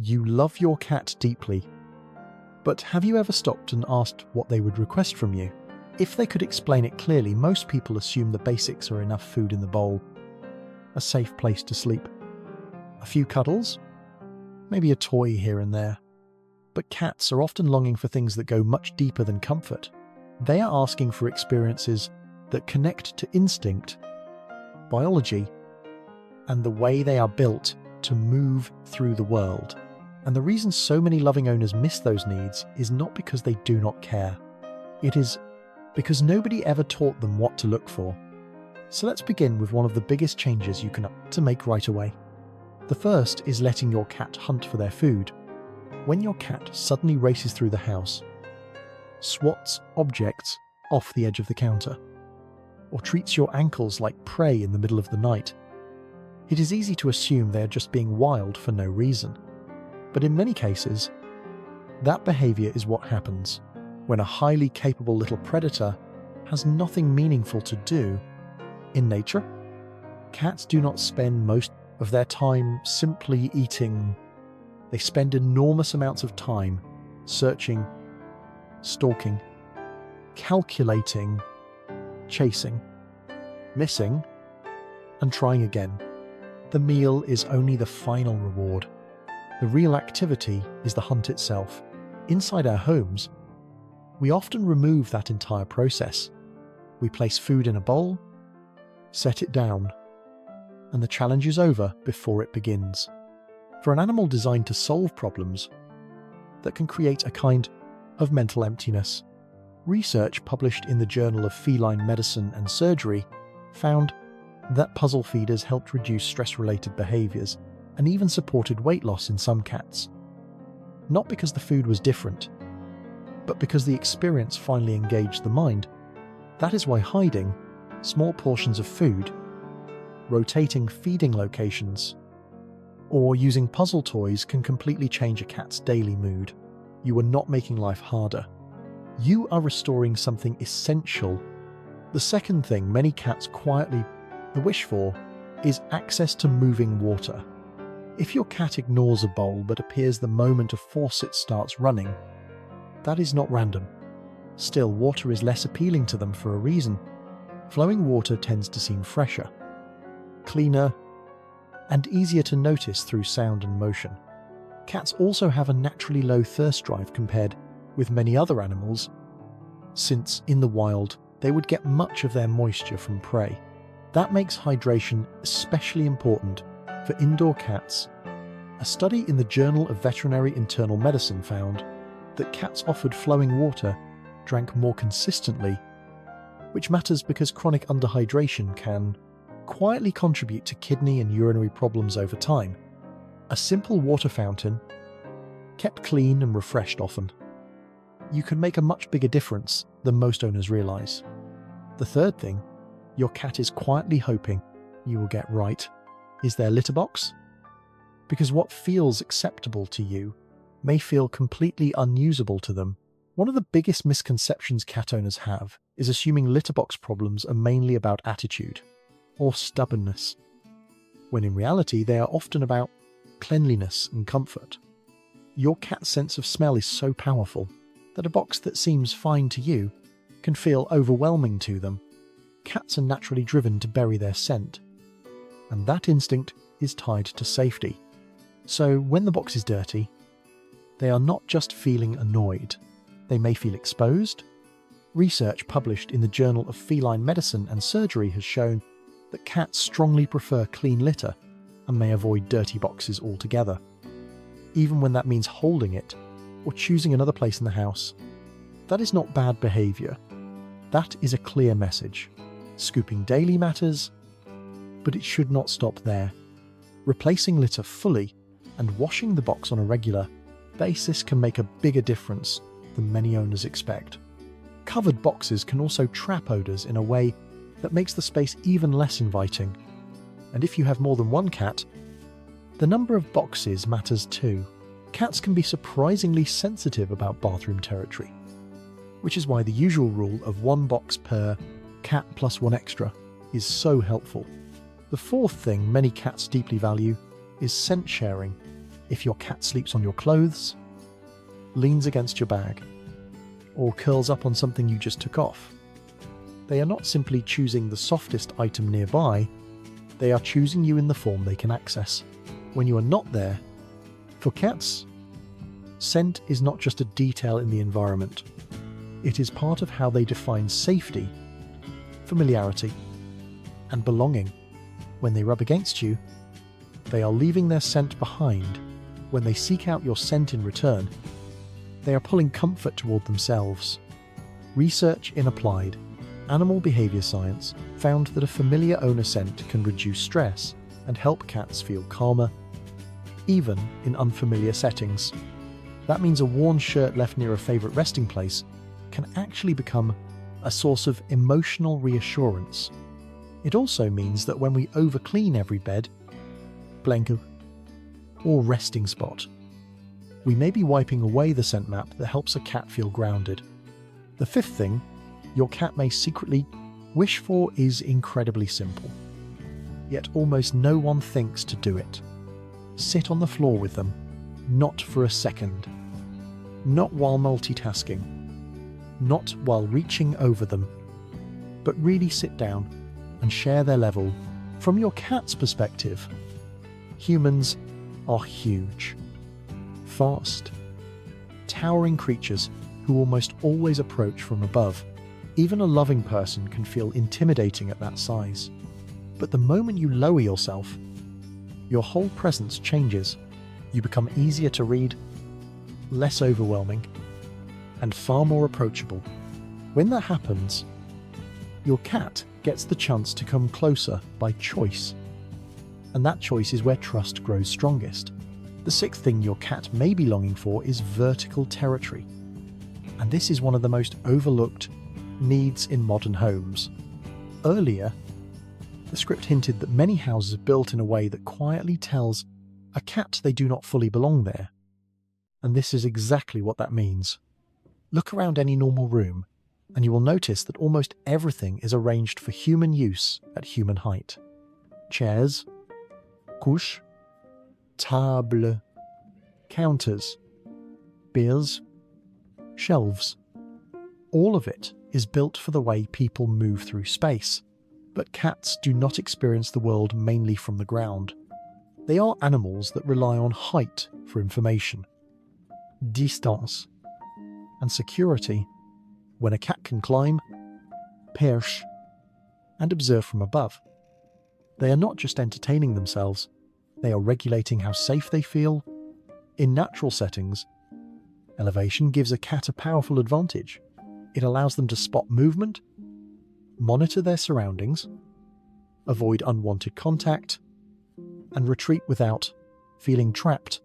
You love your cat deeply, but have you ever stopped and asked what they would request from you? If they could explain it clearly, most people assume the basics are enough food in the bowl, a safe place to sleep, a few cuddles, maybe a toy here and there. But cats are often longing for things that go much deeper than comfort. They are asking for experiences that connect to instinct, biology, and the way they are built to move through the world. And the reason so many loving owners miss those needs is not because they do not care. It is because nobody ever taught them what to look for. So let's begin with one of the biggest changes you can make right away. The first is letting your cat hunt for their food. When your cat suddenly races through the house, swats objects off the edge of the counter, or treats your ankles like prey in the middle of the night, it is easy to assume they are just being wild for no reason. But in many cases, that behavior is what happens when a highly capable little predator has nothing meaningful to do. In nature, cats do not spend most of their time simply eating. They spend enormous amounts of time searching, stalking, calculating, chasing, missing, and trying again. The meal is only the final reward. The real activity is the hunt itself. Inside our homes, we often remove that entire process. We place food in a bowl, set it down, and the challenge is over before it begins. For an animal designed to solve problems, that can create a kind of mental emptiness. Research published in the Journal of Feline Medicine and Surgery found that puzzle feeders helped reduce stress-related behaviors and even supported weight loss in some cats. Not because the food was different, but because the experience finally engaged the mind. That is why hiding small portions of food, rotating feeding locations, or using puzzle toys can completely change a cat's daily mood. You are not making life harder. You are restoring something essential. The second thing many cats quietly wish for is access to moving water. If your cat ignores a bowl but appears the moment a faucet starts running, that is not random. Still, water is less appealing to them for a reason. Flowing water tends to seem fresher, cleaner, and easier to notice through sound and motion. Cats also have a naturally low thirst drive compared with many other animals, since in the wild they would get much of their moisture from prey. That makes hydration especially important for indoor cats. A study in the Journal of Veterinary Internal Medicine found that cats offered flowing water drank more consistently, which matters because chronic underhydration can quietly contribute to kidney and urinary problems over time. A simple water fountain, kept clean and refreshed often, you can make a much bigger difference than most owners realize. The third thing your cat is quietly hoping you will get right is their litter box. Because what feels acceptable to you may feel completely unusable to them. One of the biggest misconceptions cat owners have is assuming litter box problems are mainly about attitude or stubbornness, when in reality they are often about cleanliness and comfort. Your cat's sense of smell is so powerful that a box that seems fine to you can feel overwhelming to them. Cats are naturally driven to bury their scent, and that instinct is tied to safety. So when the box is dirty, they are not just feeling annoyed, they may feel exposed. Research published in the Journal of Feline Medicine and Surgery has shown that cats strongly prefer clean litter and may avoid dirty boxes altogether, even when that means holding it or choosing another place in the house. That is not bad behavior. That is a clear message. Scooping daily matters, but it should not stop there. Replacing litter fully and washing the box on a regular basis can make a bigger difference than many owners expect. Covered boxes can also trap odors in a way that makes the space even less inviting. And if you have more than one cat, the number of boxes matters too. Cats can be surprisingly sensitive about bathroom territory, which is why the usual rule of one box per cat plus one extra is so helpful. The fourth thing many cats deeply value is scent sharing. If your cat sleeps on your clothes, leans against your bag, or curls up on something you just took off, they are not simply choosing the softest item nearby, they are choosing you in the form they can access. When you are not there, for cats, scent is not just a detail in the environment. It is part of how they define safety, familiarity, and belonging. When they rub against you, they are leaving their scent behind. When they seek out your scent in return, they are pulling comfort toward themselves. Research in applied animal behavior science found that a familiar owner scent can reduce stress and help cats feel calmer, even in unfamiliar settings. That means a worn shirt left near a favorite resting place can actually become a source of emotional reassurance. It also means that when we overclean every bed, blanket, or resting spot, we may be wiping away the scent map that helps a cat feel grounded. The fifth thing your cat may secretly wish for is incredibly simple, yet almost no one thinks to do it. Sit on the floor with them, not for a second, not while multitasking, not while reaching over them, but really sit down and share their level. From your cat's perspective, humans are huge, fast, towering creatures who almost always approach from above. Even a loving person can feel intimidating at that size. But the moment you lower yourself, your whole presence changes. You become easier to read, less overwhelming, and far more approachable. When that happens, your cat gets the chance to come closer by choice. And that choice is where trust grows strongest. The sixth thing your cat may be longing for is vertical territory. And this is one of the most overlooked needs in modern homes. Earlier, the script hinted that many houses are built in a way that quietly tells a cat they do not fully belong there. And this is exactly what that means. Look around any normal room, and you will notice that almost everything is arranged for human use at human height. Chairs, couches, tables, counters, biers, shelves. All of it is built for the way people move through space. But cats do not experience the world mainly from the ground. They are animals that rely on height for information, distance, and security. When a cat can climb, perch, and observe from above, they are not just entertaining themselves, they are regulating how safe they feel. In natural settings, elevation gives a cat a powerful advantage. It allows them to spot movement, monitor their surroundings, avoid unwanted contact, and retreat without feeling trapped.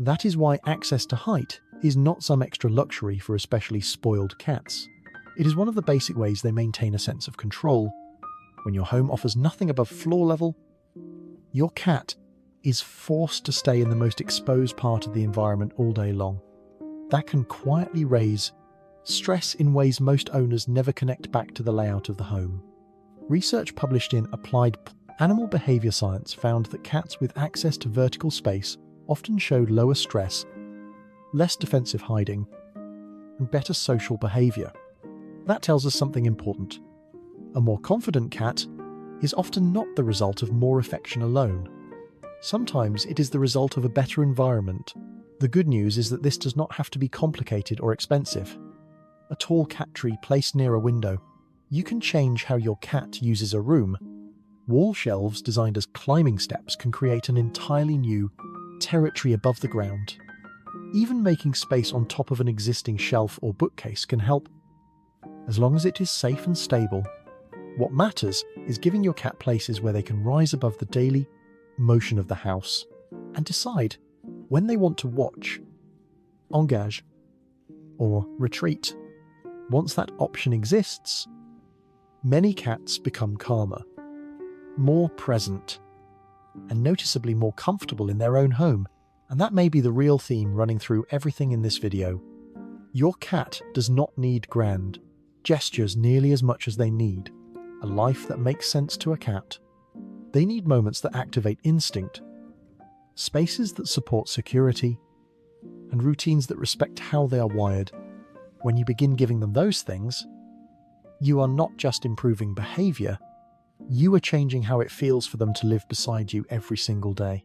That is why access to height is not some extra luxury for especially spoiled cats. It is one of the basic ways they maintain a sense of control. When your home offers nothing above floor level, your cat is forced to stay in the most exposed part of the environment all day long. That can quietly raise stress in ways most owners never connect back to the layout of the home. Research published in Applied Animal Behavior Science found that cats with access to vertical space often showed lower stress, less defensive hiding, and better social behavior. That tells us something important. A more confident cat is often not the result of more affection alone. Sometimes it is the result of a better environment. The good news is that this does not have to be complicated or expensive. A tall cat tree placed near a window. You can change how your cat uses a room. Wall shelves designed as climbing steps can create an entirely new territory above the ground. Even making space on top of an existing shelf or bookcase can help, as long as it is safe and stable. What matters is giving your cat places where they can rise above the daily motion of the house and decide when they want to watch, engage, or retreat. Once that option exists, many cats become calmer, more present, and noticeably more comfortable in their own home. And that may be the real theme running through everything in this video. Your cat does not need grand gestures nearly as much as they need a life that makes sense to a cat. They need moments that activate instinct, spaces that support security, and routines that respect how they are wired. When you begin giving them those things, you are not just improving behavior, you are changing how it feels for them to live beside you every single day.